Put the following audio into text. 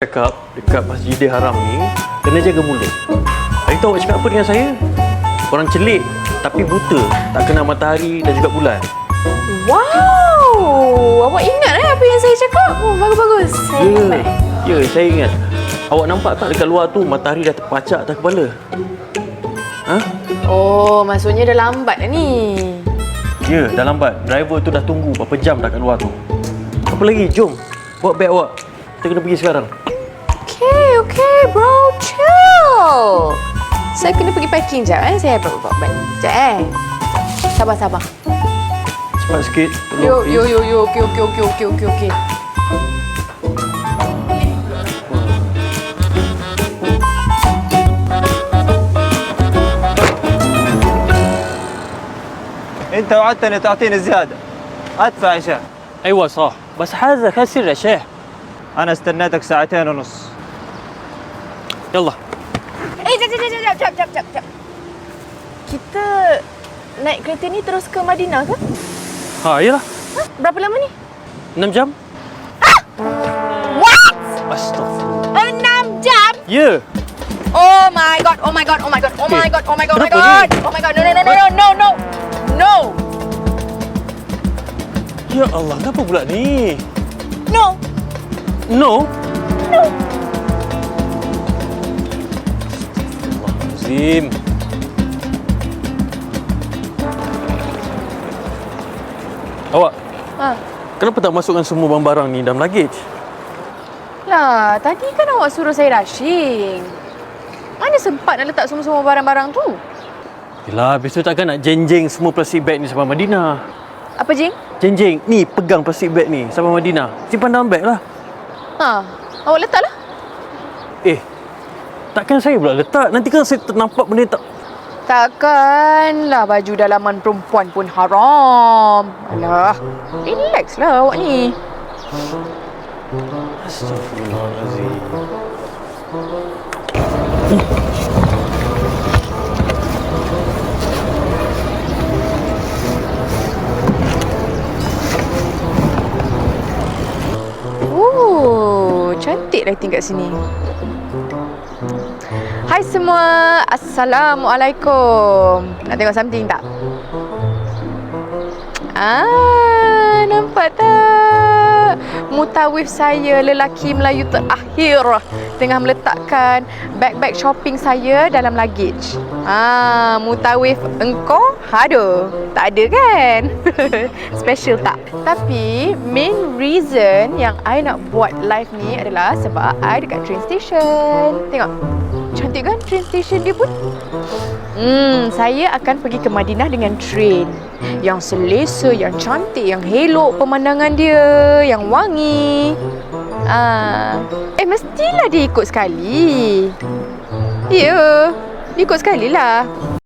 Cakap dekat Masjidil Haram ni kena jaga mulut. Hari tu awak cakap apa dengan saya? Korang celik tapi buta, tak kenal matahari dan juga bulan. Wow, awak ingat apa yang saya cakap? Oh, bagus-bagus. Saya ingat. Ya, saya ingat. Awak nampak tak dekat luar tu matahari dah terpacak atas kepala? Ha? Oh, maksudnya dah lambat dah ni. Ya, dah lambat. Driver tu dah tunggu berapa jam dah kat luar tu. Apa lagi? Jom. Bawa beg awak. Kita kena pergi sekarang. Okay, bro, chill. Saya kena pergi packing jap Saya bawa beg. Jap Sabar. Cepat sikit. Yo. Tolong, Okay. انت وعدتني تعطيني زياده ادفع يا شيخ. ايوه صح بس هذا كسر يا شيخ. انا استنيتك ساعتين ونص. يلا. Jap. Kita naik kereta ni terus ke Madinah ke? ها يلا. Berapa lama ni? 6 jam. What? Astaghfirullah. 6 jam? Ya. Oh my god. No. Ya Allah, kenapa pula ni? No. No. Astagfirullahalazim. Awak, kenapa tak masukkan semua barang-barang ni dalam luggage? Lah, tadi kan awak suruh saya rushing. Mana sempat nak letak semua barang-barang tu? Yelah, besok takkan nak jeng-jeng semua plastik beg ni sampai Madinah. Apa, Jing? Jeng-jeng, ni pegang plastik beg ni sampai Madinah. Simpan dalam beg lah. Awak letaklah. Takkan saya pula letak. Nanti kan saya ternampak benda tak... Takkanlah baju dalaman perempuan pun haram. Alah, relaxlah awak ni. Astagfirullahalazim. Cantik lighting kat sini. Hai semua, Assalamualaikum. Nak tengok something tak? Nampak tak? Mutawif saya, lelaki Melayu terakhir, tengah meletakkan beg-beg shopping saya dalam luggage. Mutawif engkau? Aduh, tak ada kan? Special tak? Tapi main reason yang I nak buat live ni adalah sebab I dekat train station. Tengok, cantik kan train station dia pun? Saya akan pergi ke Madinah dengan train yang selesa, yang cantik, yang elok pemandangan dia, yang wangi. Mestilah dia ikut sekali. Ya, dia ikut sekali lah.